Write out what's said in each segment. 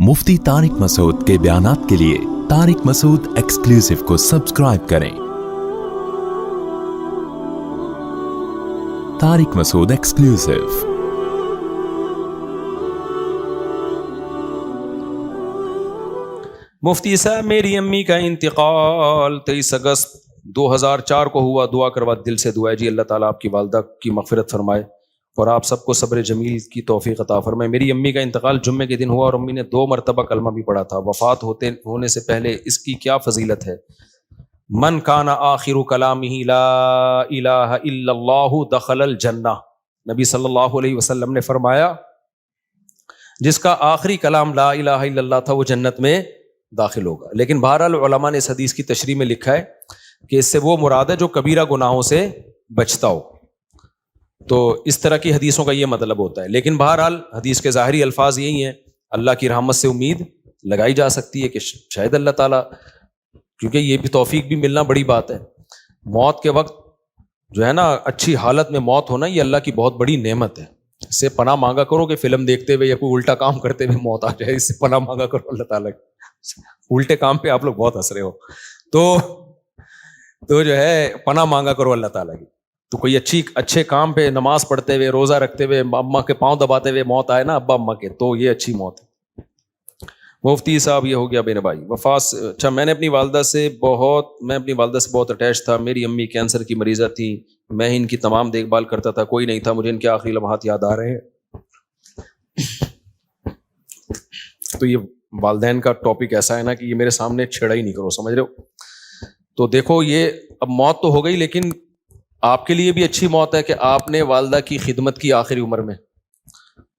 मुफ्ती तारिक मसूद के बयानात के लिए तारिक मसूद एक्सक्लूसिव को सब्सक्राइब करें। तारिक मसूद एक्सक्लूसिव। मुफ्ती साहब, मेरी अम्मी का इंतकाल 23 अगस्त 2004 को हुआ। दुआ करवा, दिल से दुआ है जी, अल्लाह ताला आपकी वालदा की मग़फ़िरत फरमाए और आप सबको सब्र जमील की तौफीक अता फरमाए। मेरी अम्मी का इंतकाल जुम्मे के दिन हुआ और अम्मी ने 2 मरतबा कलमा भी पढ़ा था। वफ़ात होने से पहले इसकी क्या फजीलत है? मन काना आखिरु कलामिही ला इलाहा इल्लल्लाहु दखलल जन्ना। नबी सल्लल्लाहु अलैहि वसल्लम ने फरमाया, जिसका आखिरी कलाम ला इलाहा इल्लल्लाह था वो जन्नत में दाखिल होगा। लेकिन बहरहाल उलमा ने इस हदीस की तशरीह में लिखा है कि इससे वो मुराद है जो कबीरा गुनाहों से बचता हो। तो इस तरह की हदीसों का ये मतलब होता है। लेकिन बहरहाल हदीस के ज़ाहिरी अल्फाज यही हैं, अल्लाह की रहमत से उम्मीद लगाई जा सकती है कि शायद अल्लाह ताला, क्योंकि ये भी तौफीक भी मिलना बड़ी बात है। मौत के वक्त जो है ना, अच्छी हालत में मौत होना, ये अल्लाह की बहुत बड़ी नेमत है। इससे पनाह मांगा करो कि फिल्म देखते हुए या कोई उल्टा काम करते हुए मौत आ जाए। इससे पनाह मांगा करो अल्लाह ताला की। उल्टे काम पे आप लोग बहुत हंस रहे हो, तो जो है पनाह मांगा करो अल्लाह ताला की। तो कोई अच्छे काम पे नमाज पढ़ते हुए, रोज़ा रखते हुए, अम्मा के पाँव दबाते हुए मौत आए ना, अब्बा अम्मा के, तो ये अच्छी मौत है। मुफ्ती साहब, ये हो गया मेरे भाई वफास। अच्छा, मैं अपनी वालदा से बहुत अटैच था। मेरी अम्मी कैंसर की मरीज़ा थी, मैं ही इनकी तमाम देखभाल करता था, कोई नहीं था। मुझे इनके आखिरी लम्हात याद आ रहे हैं। तो ये वालदैन का टॉपिक ऐसा है ना कि ये मेरे सामने छेड़ा ही नहीं करो, समझ रहे हो? तो देखो, ये अब मौत तो हो गई, लेकिन आपके लिए भी अच्छी मौत है कि आपने वालदा की खिदमत की आखिरी उम्र में।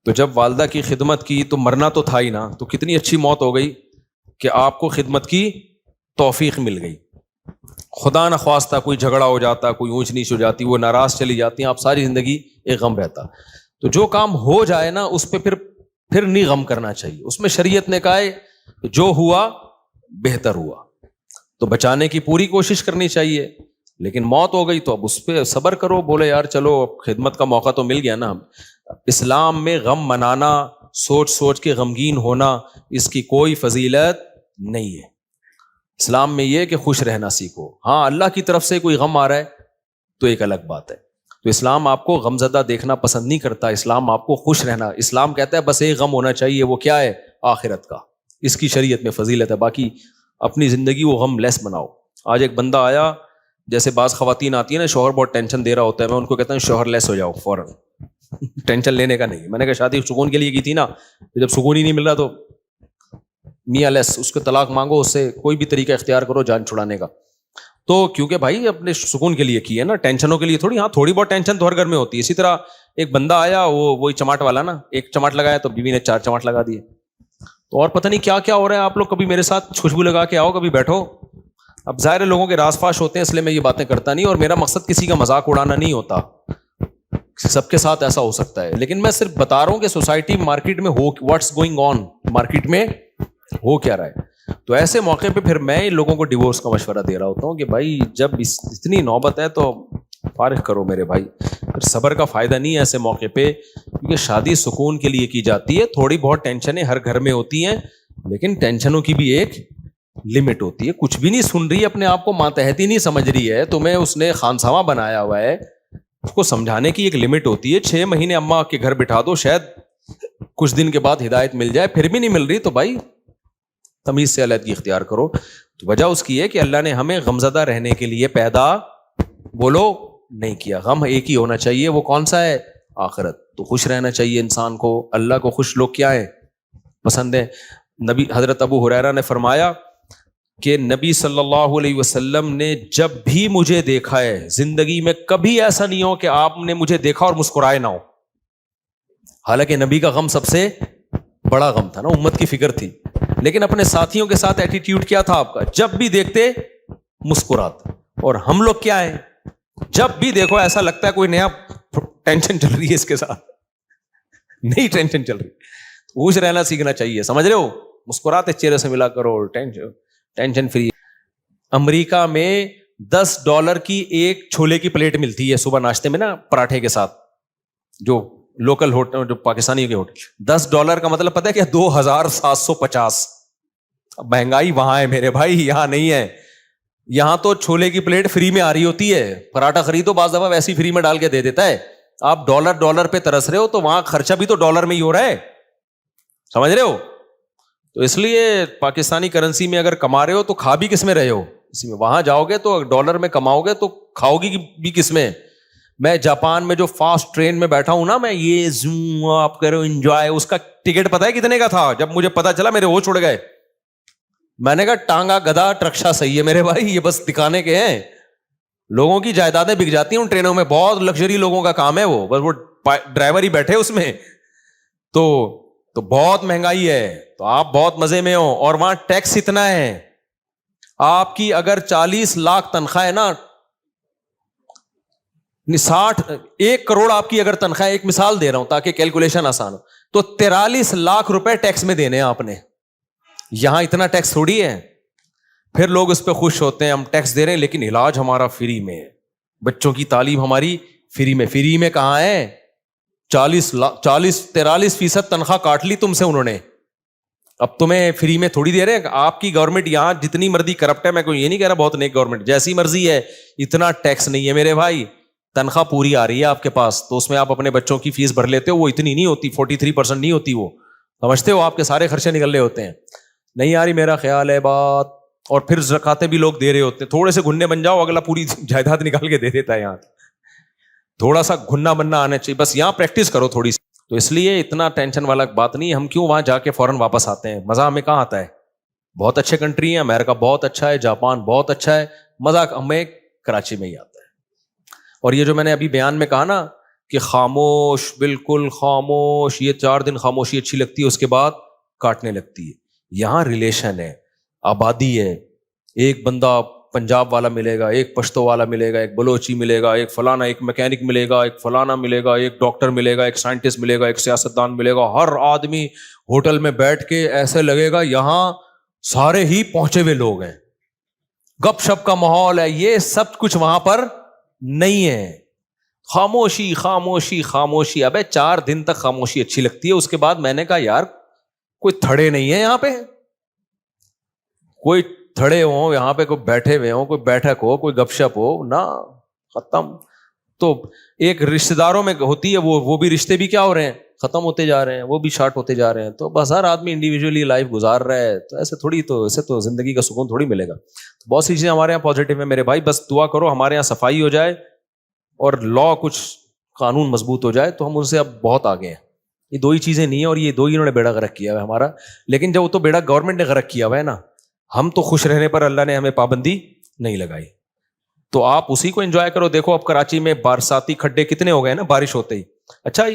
तो जब वालदा की खिदमत की तो मरना तो था ही ना, तो कितनी अच्छी मौत हो गई कि आपको खिदमत की तौफीक मिल गई। खुदा न ख्वास्ता कोई झगड़ा हो जाता, कोई ऊंच नीच हो जाती, वो नाराज चली जाती, आप सारी जिंदगी एक गम रहता। तो जो काम हो जाए ना, उस पर फिर नहीं गम करना चाहिए। उसमें शरीयत ने कहा है जो हुआ बेहतर हुआ, तो बचाने की पूरी कोशिश करनी चाहिए। लेकिन मौत हो गई तो अब उस पर सब्र करो, बोले यार चलो खिदमत का मौका तो मिल गया ना। इस्लाम में गम मनाना, सोच सोच के गमगीन होना, इसकी कोई फजीलत नहीं है। इस्लाम में यह कि खुश रहना सीखो। हाँ, अल्लाह की तरफ से कोई गम आ रहा है तो एक अलग बात है। तो इस्लाम आपको गमज़दा देखना पसंद नहीं करता, इस्लाम आपको खुश रहना। इस्लाम कहता है बस एक गम होना चाहिए, वो क्या है? आखिरत का। इसकी शरीयत में फजीलत है। बाकी अपनी ज़िंदगी वो गम लेस बनाओ। आज एक बंदा आया, जैसे बाज़ ख़वातीन आती है ना, शौहर बहुत टेंशन दे रहा होता है, मैं उनको कहता हूँ शौहर लेस हो जाओ फ़ौरन। टेंशन लेने का नहीं। मैंने कहा शादी सुकून के लिए की थी ना, जब सुकून ही नहीं मिल रहा तो मियाँ लेस, उसको तलाक मांगो, उससे कोई भी तरीका इख्तियार करो जान छुड़ाने का। तो क्योंकि भाई अपने सुकून के लिए की है ना, टेंशनों के लिए थोड़ी। हाँ, थोड़ी बहुत टेंशन तो हर घर में होती है। इसी तरह एक बंदा आया, वही चमाट वाला ना, एक चमाट लगाया तो बीवी ने 4 चमाट लगा दिए। तो और पता नहीं क्या क्या हो रहा है। आप लोग कभी मेरे साथ खुशबू लगा के आओ, कभी बैठो। अब ज़ाहिर लोगों के रास फाश होते हैं, इसलिए मैं ये बातें करता नहीं, और मेरा मकसद किसी का मजाक उड़ाना नहीं होता। सबके साथ ऐसा हो सकता है, लेकिन मैं सिर्फ बता रहा हूँ कि सोसाइटी, मार्केट में हो, व्हाट्स गोइंग ऑन, मार्केट में हो क्या रहा है। तो ऐसे मौके पे फिर मैं इन लोगों को डिवोर्स का मशवरा दे रहा होता हूँ कि भाई जब इतनी नौबत है तो फारिग करो मेरे भाई। फिर सब्र का फ़ायदा नहीं है ऐसे मौके पे, क्योंकि शादी सुकून के लिए की जाती है। थोड़ी बहुत टेंशनें हर घर में होती हैं, लेकिन टेंशनों की भी एक लिमिट होती है। कुछ भी नहीं सुन रही, अपने आप को मातहती नहीं समझ रही है, तुम्हें उसने खानसामा बनाया हुआ है, उसको समझाने की एक लिमिट होती है। 6 महीने अम्मा के घर बिठा दो, शायद कुछ दिन के बाद हिदायत मिल जाए, फिर भी नहीं मिल रही तो भाई तमीज से अलहदगी इख्तियार करो। तो वजह उसकी है कि अल्लाह ने हमें गमज़दा रहने के लिए पैदा बोलो नहीं किया। गम एक ही होना चाहिए, वो कौन सा है? आखिरत। तो खुश रहना चाहिए इंसान को। अल्लाह को खुश लोग क्या है? पसंद है। नबी हजरत अबू हुरैरा ने फरमाया कि नबी सल्लल्लाहु अलैहि वसल्लम ने जब भी मुझे देखा है जिंदगी में, कभी ऐसा नहीं हो कि आपने मुझे देखा और मुस्कुराए ना हो। हालांकि नबी का गम सबसे बड़ा गम था ना, उम्मत की फिक्र थी, लेकिन अपने साथियों के साथ एटीट्यूड क्या था आपका? जब भी देखते मुस्कुराते। और हम लोग क्या है, जब भी देखो ऐसा लगता है कोई नया टेंशन चल रही है इसके साथ, नई टेंशन चल रही। खुश रहना सीखना चाहिए, समझ रहे हो? मुस्कुराते चेहरे से मिला करो, टेंशन फ्री। अमेरिका में $10 की एक छोले की प्लेट मिलती है सुबह नाश्ते में ना, पराठे के साथ, जो لوکل ہوٹل جو پاکستانی کے ہوٹل, $10 کا مطلب پتہ ہے کیا, 2750. مہنگائی وہاں ہے میرے بھائی, یہاں نہیں ہے. یہاں تو چھولے کی پلیٹ فری میں آ رہی ہوتی ہے, پراٹھا خریدو بعض دفعہ ویسی فری میں ڈال کے دے دیتا ہے. آپ ڈالر پہ ترس رہے ہو, تو وہاں خرچہ بھی تو ڈالر میں ہی ہو رہا ہے, سمجھ رہے ہو. تو اس لیے پاکستانی کرنسی میں اگر کما رہے ہو تو کھا بھی کس میں رہے ہو اسی میں. وہاں جاؤ گے تو ڈالر میں کماؤ گے تو کھاؤ گی بھی کس میں. میں جاپان میں جو فاسٹ ٹرین میں بیٹھا ہوں نا, میں یہ زوم آپ کرو انجوائے, اس کا ٹکٹ پتہ ہے کتنے کا تھا؟ جب مجھے پتا چلا میرے ہوش اڑ گئے. میں نے کہا ٹانگا گدھا ٹرکشا صحیح ہے میرے بھائی, یہ بس دکھانے کے ہیں. لوگوں کی جائیدادیں بک جاتی ہیں ان ٹرینوں میں, بہت لگژری لوگوں کا کام ہے وہ, بس وہ ڈرائیور ہی بیٹھے اس میں. تو بہت مہنگائی ہے, تو آپ بہت مزے میں ہو. اور وہاں ٹیکس اتنا ہے, آپ کی اگر 40 لاکھ تنخواہ ہے نا, 1 کروڑ آپ کی اگر تنخواہ, ایک مثال دے رہا ہوں تاکہ کیلکولیشن آسان ہو, تو 43 لاکھ روپے ٹیکس میں دینے ہیں آپ نے. یہاں اتنا ٹیکس تھوڑی ہے. پھر لوگ اس پہ خوش ہوتے ہیں, ہم ٹیکس دے رہے ہیں لیکن علاج ہمارا فری میں ہے, بچوں کی تعلیم ہماری فری میں. فری میں کہاں ہے؟ 43% تنخواہ کاٹ لی تم سے انہوں نے, اب تمہیں فری میں تھوڑی دے رہے ہیں. آپ کی گورنمنٹ یہاں جتنی مرضی کرپٹ ہے, میں کوئی یہ نہیں کہہ رہا بہت نیک گورنمنٹ, جیسی مرضی ہے, اتنا ٹیکس نہیں ہے میرے بھائی. تنخواہ پوری آ رہی ہے آپ کے پاس, تو اس میں آپ اپنے بچوں کی فیس بھر لیتے ہو, وہ اتنی نہیں ہوتی, 43% نہیں ہوتی وہ, سمجھتے ہو, آپ کے سارے خرچے نکل رہے ہوتے ہیں. نہیں آ رہی میرا خیال ہے بات. اور پھر زکاتیں بھی لوگ دے رہے ہوتے ہیں, تھوڑے سے گھننے بن جاؤ, اگلا پوری جائیداد نکال کے دے دیتا ہے. یہاں تھوڑا سا گھننا بننا آنا چاہیے, بس یہاں پریکٹس کرو تھوڑی سی. تو اس لیے اتنا ٹینشن والا بات نہیں ہے. ہم کیوں وہاں جا کے فوراً واپس آتے ہیں؟ مزہ ہمیں کہاں آتا ہے؟ بہت اچھے کنٹری ہیں, امریکہ بہت اچھا ہے, جاپان بہت اچھا ہے, مزہ ہمیں کراچی میں ہی آتا ہے. اور یہ جو میں نے ابھی بیان میں کہا نا کہ خاموش, بالکل خاموش, یہ 4 دن خاموشی اچھی لگتی ہے, اس کے بعد کاٹنے لگتی ہے. یہاں ریلیشن ہے, آبادی ہے, ایک بندہ پنجاب والا ملے گا, ایک پشتو والا ملے گا, ایک بلوچی ملے گا, ایک فلانا, ایک میکینک ملے گا, ایک فلانا ملے گا, ایک ڈاکٹر ملے گا, ایک سائنٹسٹ ملے گا, ایک سیاستدان ملے گا. ہر آدمی ہوٹل میں بیٹھ کے ایسے لگے گا یہاں سارے ہی پہنچے ہوئے لوگ ہیں, گپ شپ کا ماحول ہے. یہ سب کچھ وہاں پر نہیں ہے. خاموشی خاموشی خاموشی. ابے 4 دن تک خاموشی اچھی لگتی ہے, اس کے بعد میں نے کہا یار کوئی تھڑے نہیں ہے یہاں پہ, کوئی تھڑے ہوں یہاں پہ, کوئی بیٹھے ہوئے ہوں, کوئی بیٹھک ہو, کوئی گپ شپ ہو نا, ختم. تو ایک رشتے داروں میں ہوتی ہے, وہ بھی رشتے بھی کیا ہو رہے ہیں, ختم ہوتے جا رہے ہیں, وہ بھی شارٹ ہوتے جا رہے ہیں. تو بس ہر آدمی انڈیویجولی لائف گزار رہا ہے, تو ایسے تھوڑی, تو ایسے تو زندگی کا سکون تھوڑی ملے گا. بہت سی چیزیں ہمارے یہاں پازیٹیو ہیں میرے بھائی, بس دعا کرو ہمارے یہاں صفائی ہو جائے اور لا کچھ قانون مضبوط ہو جائے, تو ہم ان سے اب بہت آگے ہیں. یہ 2 ہی چیزیں نہیں ہیں, اور یہ 2 ہی انہوں نے بیڑا غرق کیا ہوا ہے ہمارا. لیکن جب وہ تو بیڑا گورنمنٹ نے غرق کیا ہوا ہے نا, ہم تو خوش رہنے پر اللہ نے ہمیں پابندی نہیں لگائی. تو آپ اسی کو انجوائے کرو. دیکھو اب کراچی میں برساتی کھڈے کتنے ہو گئے نا بارش ہوتے ہی. اچھا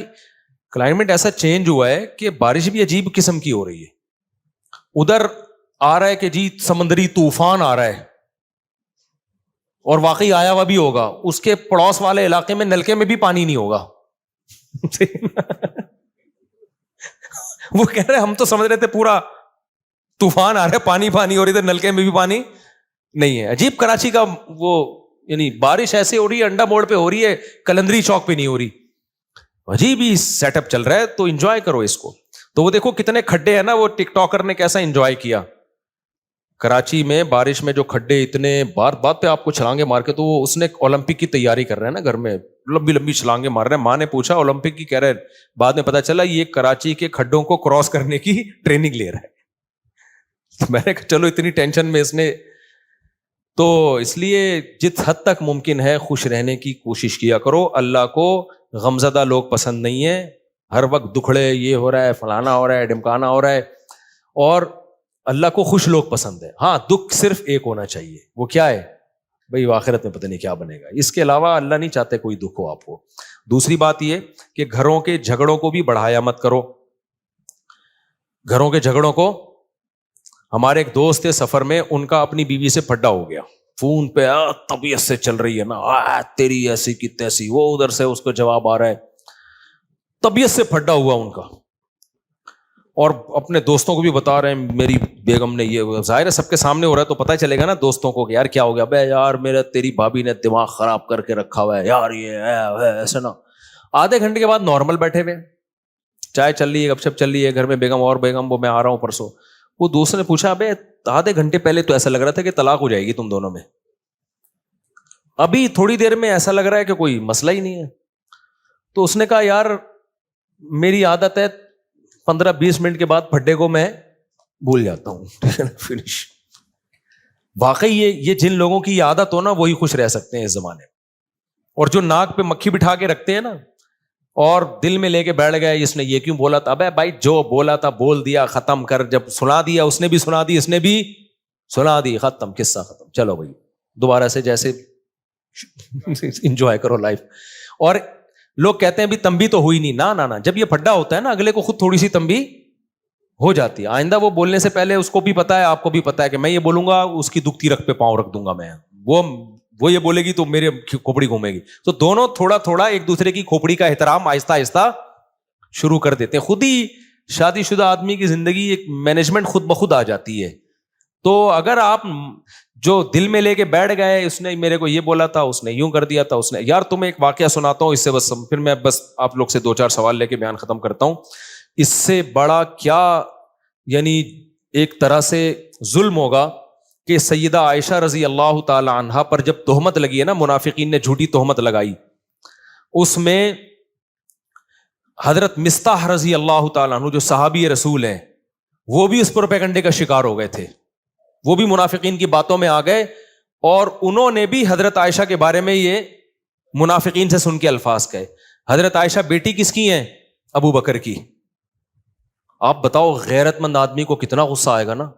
کلائمیٹ ایسا چینج ہوا ہے کہ بارش بھی عجیب قسم کی ہو رہی ہے. ادھر آ رہا ہے کہ جی سمندری طوفان آ رہا ہے, اور واقعی آیا ہوا بھی ہوگا. اس کے پڑوس والے علاقے میں نلکے میں بھی پانی نہیں ہوگا. وہ کہہ رہے ہم تو سمجھ رہے تھے پورا طوفان آ رہا ہے, پانی پانی, اور ادھر نلکے میں بھی پانی نہیں ہے. عجیب کراچی کا وہ, یعنی بارش ایسے ہو رہی ہے, انڈا موڑ پہ ہو رہی ہے, کلندری چوک پہ نہیں ہو رہی. عجیب ہی سیٹ اپ چل رہا ہے. تو انجوائے کرو اس کو. تو وہ دیکھو کتنے کھڈے ہیں نا, وہ ٹک ٹاکر نے کیسا انجوائے کیا کراچی میں بارش میں, جو کھڈے اتنے بات پہ آپ کو چھلانگے مار کے. تو وہ اس نے اولمپک کی تیاری کر رہے ہیں نا گھر میں, لمبی لمبی چھلانگے مار رہے ہیں. ماں نے پوچھا اولمپک کی, کہہ رہے بعد میں پتا چلا یہ کراچی کے کھڈوں کو کراس کرنے کی ٹریننگ لے رہا ہے. میں نے کہا چلو اتنی ٹینشن میں اس نے. تو اس لیے جس حد تک ممکن ہے خوش رہنے کی کوشش کیا کرو. اللہ کو غمزدہ لوگ پسند نہیں ہے, ہر وقت دکھڑے, یہ ہو رہا ہے, فلانا ہو رہا ہے, ڈمکانا ہو رہا ہے. اور اللہ کو خوش لوگ پسند ہے. ہاں دکھ صرف ایک ہونا چاہیے, وہ کیا ہے بھئی, آخرت میں پتہ نہیں کیا بنے گا. اس کے علاوہ اللہ نہیں چاہتے کوئی دکھ ہو آپ کو. دوسری بات یہ کہ گھروں کے جھگڑوں کو بھی بڑھایا مت کرو. گھروں کے جھگڑوں کو, ہمارے ایک دوست تھے سفر میں, ان کا اپنی بیوی سے پھڈا ہو گیا فون پہ, طبیعت سے چل رہی ہے نا, تیری ایسی کی تیسی. وہ ادھر سے اس کو جواب آ رہا ہے, طبیعت سے پھڈا ہوا ان کا. اور اپنے دوستوں کو بھی بتا رہے ہیں میری بیگم نے یہ. ظاہر ہے سب کے سامنے ہو رہا ہے تو پتہ چلے گا نا دوستوں کو کہ یار کیا ہو گیا. بے یار میرا تیری بھابھی نے دماغ خراب کر کے رکھا ہوا ہے یار, یہ ہے ایسے نا. आधे घंटे के बाद नॉर्मल बैठे हुए, चाय चल रही है, गपशप चल रही है, घर में बेगम और बेगम, वो मैं आ रहा हूं परसों, वो दूसरे ने पूछा अबे आधे घंटे पहले तो ऐसा लग रहा था कि तलाक हो जाएगी तुम दोनों में, अभी थोड़ी देर में ऐसा लग रहा है कि कोई मसला ही नहीं है। तो उसने कहा यार मेरी आदत है 15-20 मिनट के बाद फड्डे को मैं भूल जाता हूं, ठीक है ना, फिनिश। वाकई ये जिन लोगों की आदत हो ना वही खुश रह सकते हैं इस जमाने में। और जो नाक पे मक्खी बिठा के रखते हैं ना और दिल में लेके बैठ गए इसने ये क्यों बोला था, अबे भाई जो बोला था बोल दिया, खत्म कर, जब सुना दिया उसने भी सुना दी, इसने भी सुना दी, खत्म, किस्सा खत्म, चलो भाई दोबारा से जैसे इंजॉय करो लाइफ। और लोग कहते हैं भी तंबी तो हुई नहीं, ना ना ना, जब ये फड्डा होता है ना अगले को खुद थोड़ी सी तंबी हो जाती है। आइंदा वो बोलने से पहले उसको भी पता है, आपको भी पता है कि मैं ये बोलूंगा उसकी दुखती रख पे पांव रख दूंगा मैं, वो ये बोलेगी तो मेरे खोपड़ी घूमेगी। तो दोनों थोड़ा थोड़ा एक दूसरे की खोपड़ी का एहतराम आहिस्ता आहिस्ता शुरू कर देते हैं। खुद ही शादीशुदा आदमी की जिंदगी एक मैनेजमेंट खुद ब खुद आ जाती है। तो अगर आप जो दिल में लेके बैठ गए, उसने मेरे को ये बोला था, उसने यूं कर दिया था, उसने, यार तुम्हें एक वाकया सुनाता हूं इससे बस फिर मैं बस आप लोग से 2-4 सवाल लेके बयान खत्म करता हूं। इससे बड़ा क्या यानी एक तरह से जुल्म होगा कि सैयदा आयशा रजी अल्लाह ताला अन्हा पर जब तोहमत लगी है ना, मुनाफिकीन ने झूठी तोहमत लगाई, उसमें हजरत मिस्ताह रजी अल्लाह ताला अन्हु जो सहाबी रसूल हैं वो भी उस प्रोपेगेंडे का शिकार हो गए थे। वो भी मुनाफिकीन की बातों में आ गए और उन्होंने भी हजरत आयशा के बारे में ये मुनाफिकीन से सुन के अल्फाज कहे। हजरत आयशा बेटी किसकी हैं? अबू बकर की। आप बताओ गैरतमंद आदमी को कितना गुस्सा आएगा ना।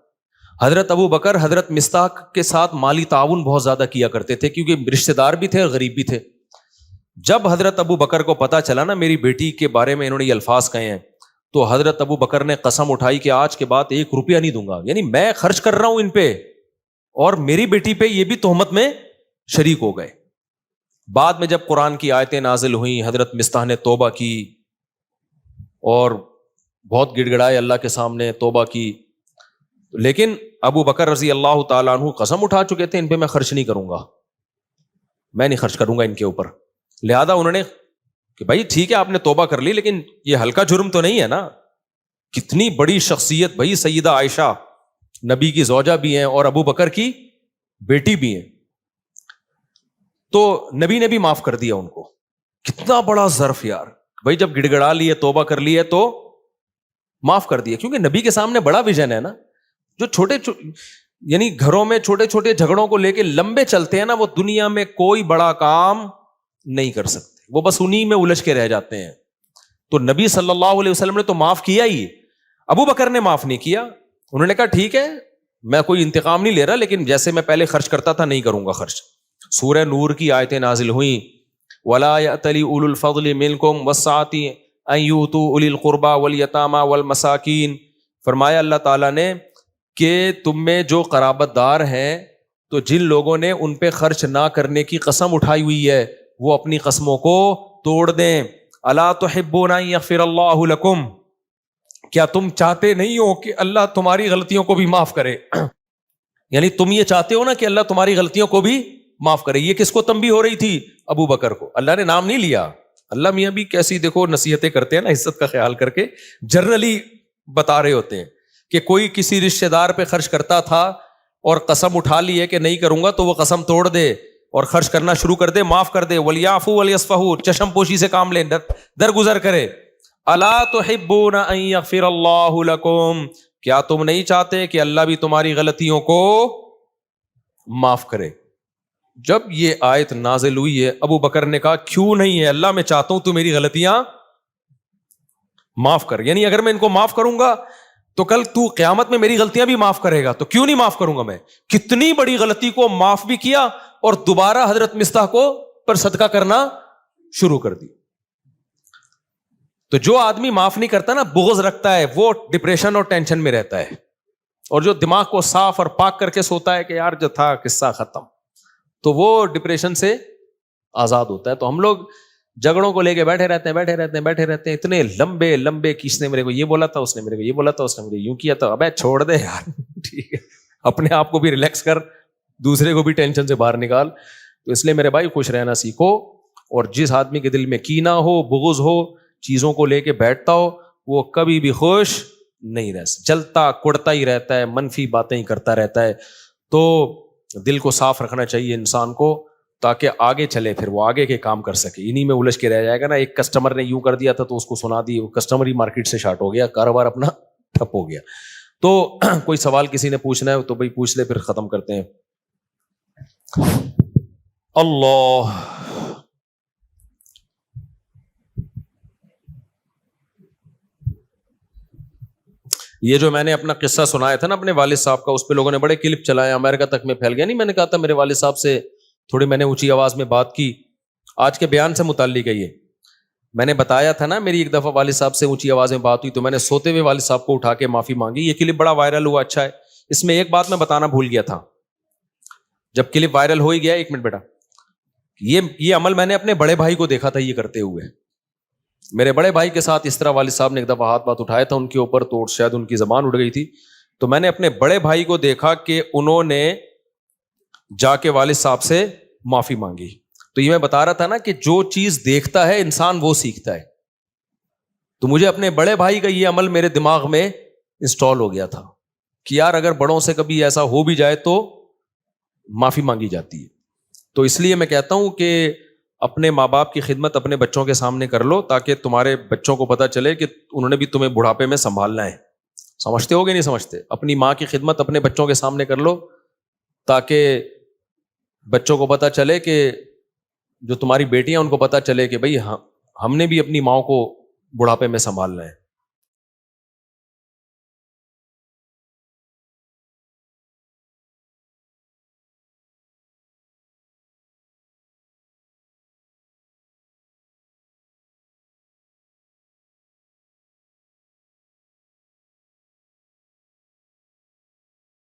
हजरत अबू बकर हजरत मिस्ताह के साथ माली ताउन बहुत ज्यादा किया करते थे क्योंकि रिश्तेदार भी थे और गरीब भी थे। जब हजरत अबू बकर को पता चला ना मेरी बेटी के बारे में इन्होंने ये अल्फाज कहे हैं, तो हजरत अबू बकर ने कसम उठाई कि आज के बाद 1 रुपया नहीं दूंगा, यानी मैं खर्च कर रहा हूं इन पे और मेरी बेटी पे ये भी तोहमत में शरीक हो गए। बाद में जब कुरान की आयतें नाजिल हुई, हजरत मिस्ताह ने तौबा की और बहुत गिड़गिड़ाए अल्लाह के सामने, तौबा की। लेकिन अबू बकर रजी अल्लाह ताला अन्हु कसम उठा चुके थे इन पे मैं खर्च नहीं करूंगा, मैं नहीं खर्च करूंगा इनके ऊपर। लिहाजा उन्होंने कि भाई ठीक है आपने तौबा कर ली लेकिन ये हल्का जुर्म तो नहीं है ना। कितनी बड़ी शख्सियत भाई, सैयदा आयशा नबी की ज़ौजा भी हैं और अबू बकर की बेटी भी हैं। तो नबी ने भी माफ कर दिया उनको। कितना बड़ा ज़र्फ यार भाई, जब गिड़गिड़ा लिए तौबा कर ली है तो माफ कर दिया, क्योंकि नबी के सामने बड़ा विजन है ना। जो छोटे यानी घरों में छोटे छोटे झगड़ों को लेके लंबे चलते हैं ना, वो दुनिया में कोई बड़ा काम नहीं कर सकते, वो बस उन्हीं में उलझ के रह जाते हैं। तो नबी सल्लल्लाहु अलैहि वसल्लम ने तो माफ किया ही, अबू बकर ने माफ नहीं किया। उन्होंने कहा ठीक है मैं कोई इंतकाम नहीं ले रहा, लेकिन जैसे मैं पहले खर्च करता था नहीं करूंगा खर्च। सूरह नूर की आयतें नाजिल हुई, वला यअतली उलुल फज़्लि मिनकुम वस्साअति अन युतू उलिल कुर्बा वल यतामा वल मसाकीन। फरमाया अल्लाह ताला ने कि तुम में जो कराबतदार हैं तो जिन लोगों ने उन पे खर्च ना करने की कसम उठाई हुई है वो अपनी कसमों को तोड़ दें। अला तुहिब्बूना अन यग़फ़िरल्लाहु लकुम, क्या तुम चाहते नहीं हो कि अल्लाह तुम्हारी गलतियों को भी माफ करे? यानी तुम ये चाहते हो ना कि अल्लाह तुम्हारी गलतियों को भी माफ करे। ये किसको तंबी हो रही थी? अबू बकर को। अल्लाह ने नाम नहीं लिया। अल्लाह मियाँ भी कैसी देखो नसीहतें करते हैं ना, इज्जत का ख्याल करके जनरली बता रहे होते हैं कि कोई किसी रिश्तेदार पे खर्च करता था और कसम उठा ली है कि नहीं करूंगा, तो वो कसम तोड़ दे और खर्च करना शुरू कर दे, माफ कर दे। वलियाफू वलियस्फहू, चशम पोशी से काम ले, दरगुजर करे। अला तुहिब्बूना अन यग़फ़िरल्लाहु लकुम, क्या तुम नहीं चाहते कि अल्लाह भी तुम्हारी गलतियों को माफ करे? जब ये आयत नाजिल हुई है, अबू बकर ने कहा क्यों नहीं है अल्लाह, मैं चाहता हूं तू मेरी गलतियां माफ कर। यानी अगर मैं इनको माफ करूंगा तो कल तू क़यामत में मेरी गलतियां भी माफ करेगा, तो क्यों नहीं माफ करूंगा मैं? कितनी बड़ी गलती को माफ भी किया और दोबारा हजरत मिस्ताह को पर सदका करना शुरू कर दी। तो जो आदमी माफ नहीं करता ना, बुग़्ज़ रखता है, वो डिप्रेशन और टेंशन में रहता है। और जो दिमाग को साफ और पाक करके सोता है कि यार जो था किस्सा खत्म, तो वो डिप्रेशन से आजाद होता है। तो हम लोग झगड़ों को लेके बैठे रहते हैं, इतने लंबे लंबे कि इसने मेरे को ये बोला था, उसने मेरे को ये बोला था, उसने मुझे यूं किया था। अबे छोड़ दे यार ठीक है, अपने आप को भी रिलैक्स कर, दूसरे को भी टेंशन से बाहर निकाल। तो इसलिए मेरे भाई खुश रहना सीखो اور جس آدمی کے دل میں کینہ ہو, بغض ہو, چیزوں کو لے کے بیٹھتا ہو, وہ کبھی بھی خوش نہیں رہ سکتا, جلتا کڑتا ہی رہتا ہے, منفی باتیں ہی کرتا رہتا ہے. تو دل کو صاف رکھنا چاہیے انسان کو تاکہ آگے چلے, پھر وہ آگے کے کام کر سکے. انہی میں الجھ کے رہ جائے گا نا. ایک کسٹمر نے یوں کر دیا تھا تو اس کو سنا دی, وہ کسٹمر ہی مارکیٹ سے شارٹ ہو گیا, کاروبار اپنا ٹھپ ہو گیا. تو کوئی سوال کسی نے پوچھنا ہے تو بھائی پوچھ لے, پھر ختم کرتے ہیں. اللہ, یہ جو میں نے اپنا قصہ سنایا تھا نا اپنے والد صاحب کا, اس پہ لوگوں نے بڑے کلپ چلائے, امریکہ تک میں پھیل گیا. نہیں, میں نے کہا تھا میرے والد صاحب سے تھوڑی میں نے اونچی آواز میں بات کی. آج کے بیان سے متعلق ہے یہ. میں نے بتایا تھا نا میری ایک دفعہ والد صاحب سے اونچی آواز میں بات ہوئی تو میں نے سوتے ہوئے والد صاحب کو اٹھا کے معافی مانگی. یہ کلپ بڑا وائرل ہوا, اچھا ہے. اس میں ایک بات میں بتانا بھول گیا تھا, جب کلپ وائرل ہو ہی گیا, ایک منٹ بیٹا, یہ عمل میں نے اپنے بڑے بھائی کو دیکھا تھا یہ کرتے ہوئے. میرے بڑے بھائی کے ساتھ اس طرح والد صاحب نے ایک دفعہ ہاتھ بات اٹھایا تھا ان کے اوپر, تو شاید ان کی زبان اڑ گئی تھی. تو میں نے اپنے بڑے بھائی کو دیکھا کہ انہوں نے جا کے والد صاحب سے معافی مانگی. تو یہ میں بتا رہا تھا نا کہ جو چیز دیکھتا ہے انسان وہ سیکھتا ہے. تو مجھے اپنے بڑے بھائی کا یہ عمل میرے دماغ میں انسٹال ہو گیا تھا کہ یار اگر بڑوں سے کبھی ایسا ہو بھی جائے تو معافی مانگی جاتی ہے. تو اس لیے میں کہتا ہوں کہ اپنے ماں باپ کی خدمت اپنے بچوں کے سامنے کر لو تاکہ تمہارے بچوں کو پتہ چلے کہ انہوں نے بھی تمہیں بڑھاپے میں سنبھالنا ہے. سمجھتے ہو گے نہیں سمجھتے؟ اپنی ماں کی خدمت اپنے بچوں کے سامنے کر لو تاکہ بچوں کو پتہ چلے کہ جو تمہاری بیٹیاں ان کو پتہ چلے کہ بھائی ہم نے بھی اپنی ماں کو بڑھاپے میں سنبھالنا ہے.